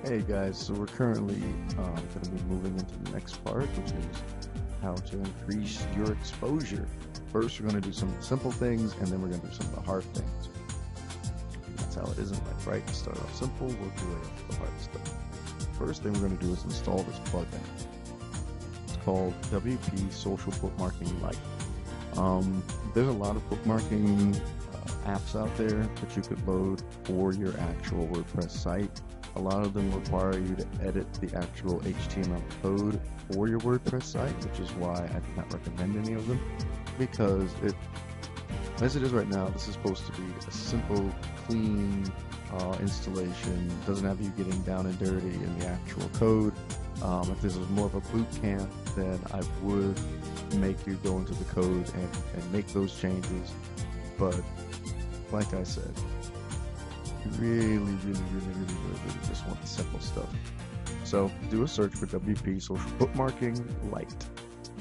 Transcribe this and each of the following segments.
Hey guys, so we're currently going to be moving into the next part, which is how to increase your exposure. First, we're going to do some simple things, and then we're going to do some of the hard things. That's how it is in life, right? To start off simple, work your way up to the hard stuff. First thing we're going to do is install this plugin. It's called WP Social Bookmarking Lite. There's a lot of bookmarking apps out there that you could load for your actual WordPress site. A lot of them require you to edit the actual HTML code for your WordPress site, which is why I do not recommend any of them, because as it is right now, this is supposed to be a simple, clean installation. It doesn't have you getting down and dirty in the actual code. If this was more of a boot camp, then I would make you go into the code and make those changes. But like I said, you really just want the simple stuff. So do a search for WP Social Bookmarking Lite.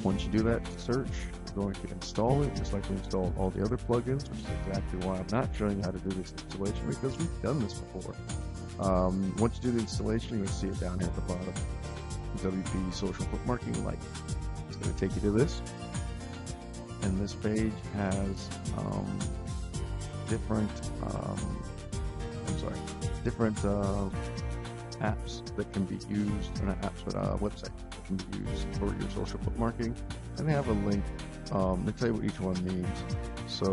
Once you do that search, you're going to install it just like we installed all the other plugins, which is exactly why I'm not showing you how to do this installation, because we've done this before. Once you do the installation, you're going to see it down here at the bottom. WP Social Bookmarking Lite. It's going to take you to this, and this page has different apps that can be used, or not apps, but websites that can be used for your social bookmarking, and they have a link. They tell you what each one means. So,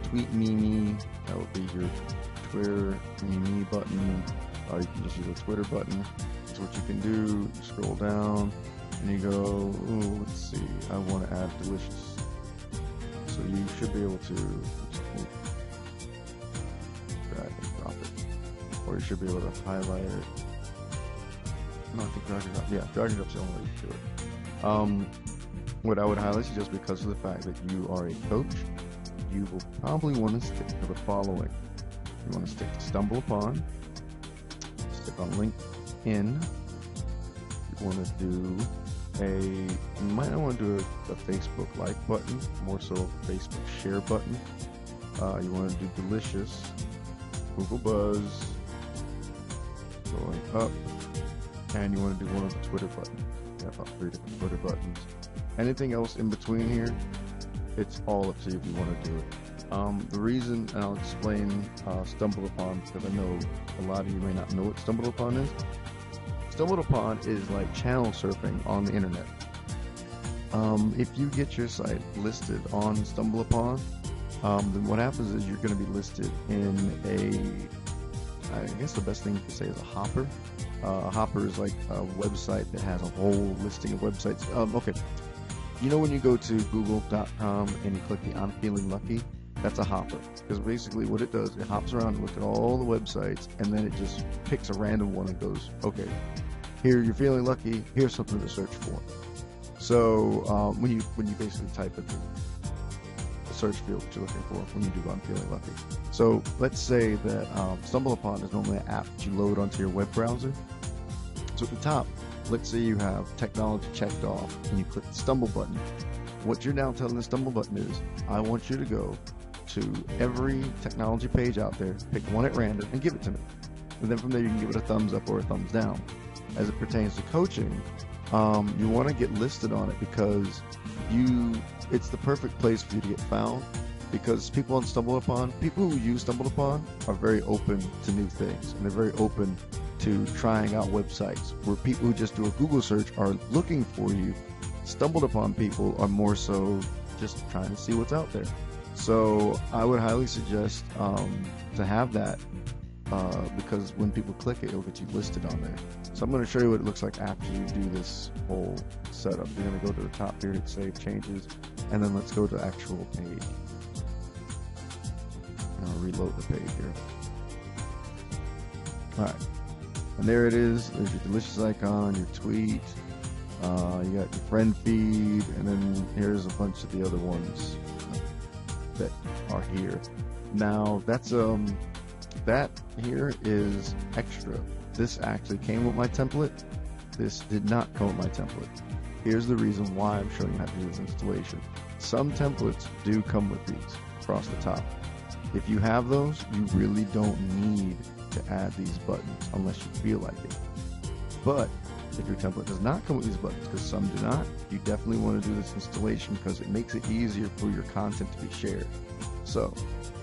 Tweet Mimi, that would be your Twitter Mimi button. You can just use a Twitter button. So what you can do, you scroll down, and you go, ooh, let's see, I want to add delicious. So you should be able to drag and drop it, or you should be able to highlight it. No, I think drag and drop. Yeah, drag and drop's the only way to do it. What I would highlight is just because of the fact that you are a coach, you will probably want to stick to the following. You want to stick to Stumble Upon, stick on LinkedIn. You want to do you might not want to do a Facebook like button, more so a Facebook share button. You want to do Delicious, Google Buzz, going up, and you want to do one of the Twitter buttons. You have about 3 different Twitter buttons. Anything else in between here, it's all up to you if you want to do it. The reason, and I'll explain Stumble Upon, because I know a lot of you may not know what Stumble Upon is. Stumble Upon is like channel surfing on the internet. If you get your site listed on Stumble Upon, then what happens is you're going to be listed in I guess the best thing you could say is a hopper. A hopper is like a website that has a whole listing of websites. Okay, you know when you go to google.com and you click the I'm feeling lucky? That's a hopper, because basically what it does, it hops around and looks at all the websites, and then it just picks a random one and goes, okay, here you're feeling lucky, here's something to search for. So when you basically type in the search field that you're looking for, when you do I'm feeling lucky. So let's say that Stumble Upon is normally an app that you load onto your web browser. So at the top, let's say you have technology checked off, and you click the Stumble button. What you're now telling the Stumble button is, I want you to go to every technology page out there, pick one at random, and give it to me. And then from there you can give it a thumbs up or a thumbs down. As it pertains to coaching, you want to get listed on it, because it's the perfect place for you to get found, because people on Stumble Upon, people who use Stumble Upon are very open to new things, and they're very open to trying out websites. Where people who just do a Google search are looking for you, Stumbled Upon people are more so just trying to see what's out there. So I would highly suggest to have that, because when people click it, it'll get you listed on there. So I'm going to show you what it looks like after you do this whole setup. You're going to go to the top here, hit Save Changes, and then let's go to actual page. I'll reload the page here. Alright, and there it is. There's your delicious icon, your tweet, you got your friend feed, and then here's a bunch of the other ones that are here. Now that's that here is extra. This actually came with my template. This did not come with my template. Here's the reason why I'm showing you how to do this installation. Some templates do come with these across the top. If you have those, you really don't need to add these buttons unless you feel like it. But if your template does not come with these buttons, because some do not, you definitely want to do this installation because it makes it easier for your content to be shared. So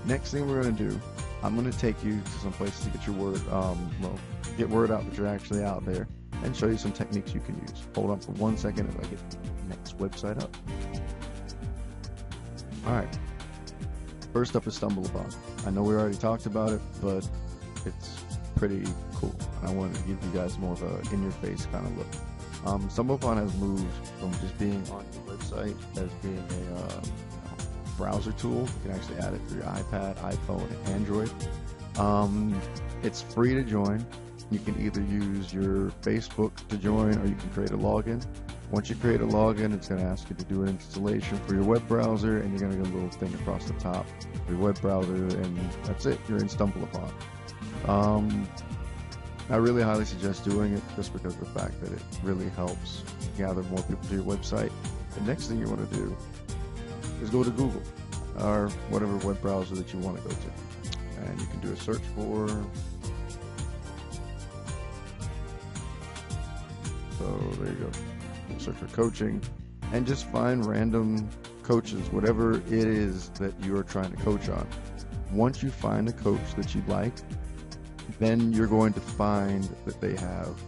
next thing we're going to do, I'm going to take you to some places to get your word, get word out that you're actually out there, and show you some techniques you can use. Hold on for 1 second as I get the next website up. All right. First up is StumbleUpon. I know we already talked about it, but it's pretty cool. I wanted to give you guys more of a in-your-face kind of look. StumbleUpon has moved from just being on your website as being a browser tool. You can actually add it through your iPad, iPhone, and Android. It's free to join. You can either use your Facebook to join, or you can create a login. Once you create a login, it's going to ask you to do an installation for your web browser, and you're going to get a little thing across the top of your web browser, and that's it. You're in StumbleUpon. I really highly suggest doing it just because of the fact that it really helps gather more people to your website. The next thing you want to do is go to Google or whatever web browser that you want to go to, and you can do a search for, so there you go, search for coaching, and just find random coaches, whatever it is that you are trying to coach on. Once you find a coach that you like, then you're going to find that they have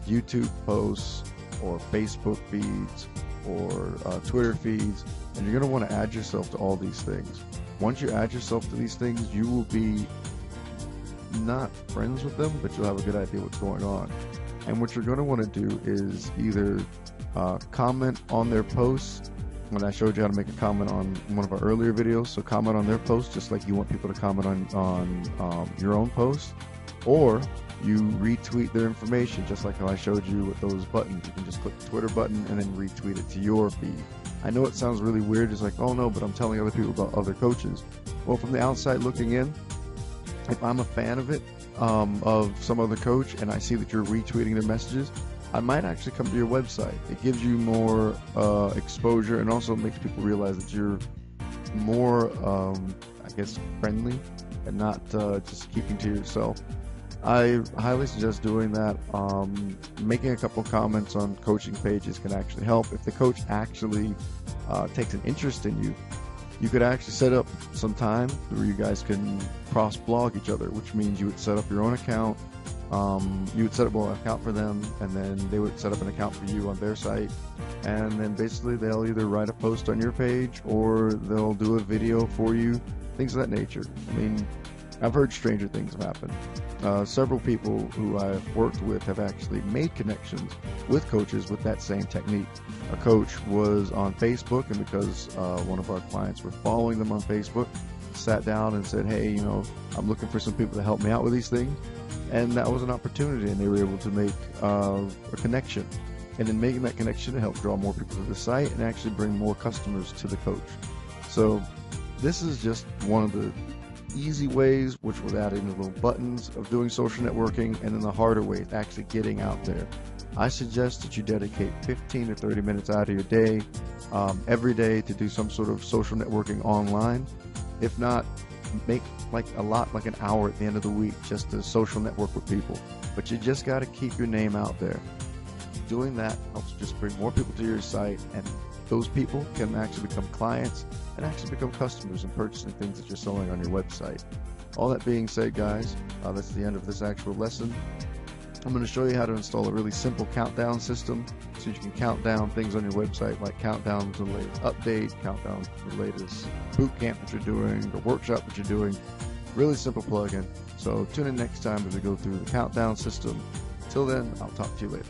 YouTube posts or Facebook feeds or Twitter feeds, and you're going to want to add yourself to all these things. Once you add yourself to these things, you will be not friends with them, but you'll have a good idea what's going on. And what you're going to want to do is either comment on their posts. When I showed you how to make a comment on one of our earlier videos, so comment on their posts just like you want people to comment on your own posts, or you retweet their information just like how I showed you with those buttons. You can just click the Twitter button and then retweet it to your feed. I know it sounds really weird, it's like, oh no, but I'm telling other people about other coaches. Well, from the outside looking in, if I'm a fan of it, of some other coach, and I see that you're retweeting their messages, I might actually come to your website. It gives you more exposure, and also makes people realize that you're more, I guess, friendly and not just keeping to yourself. I highly suggest doing that. Making a couple comments on coaching pages can actually help. If the coach actually takes an interest in you, you could actually set up some time where you guys can cross-blog each other, which means you would set up your own account. You would set up an account for them, and then they would set up an account for you on their site, and then basically they'll either write a post on your page or they'll do a video for you, things of that nature. I mean, I've heard stranger things have happened. Several people who I've worked with have actually made connections with coaches with that same technique. A coach was on Facebook, and because one of our clients were following them on Facebook, sat down and said, hey, you know, I'm looking for some people to help me out with these things. And that was an opportunity, and they were able to make a connection. And in making that connection, it helped draw more people to the site and actually bring more customers to the coach. So this is just one of the easy ways, which was adding the little buttons of doing social networking, and then the harder ways, actually getting out there. I suggest that you dedicate 15 to 30 minutes out of your day, every day, to do some sort of social networking online. If not, make like an hour at the end of the week just to social network with people. But you just got to keep your name out there. Doing that helps just bring more people to your site, and those people can actually become clients and actually become customers and purchasing things that you're selling on your website. All that being said, guys, that's the end of this actual lesson. I'm going to show you how to install a really simple countdown system so you can count down things on your website, like countdown to the latest update, countdown to the latest boot camp that you're doing, the workshop that you're doing. Really simple plugin. So tune in next time as we go through the countdown system. Till then, I'll talk to you later.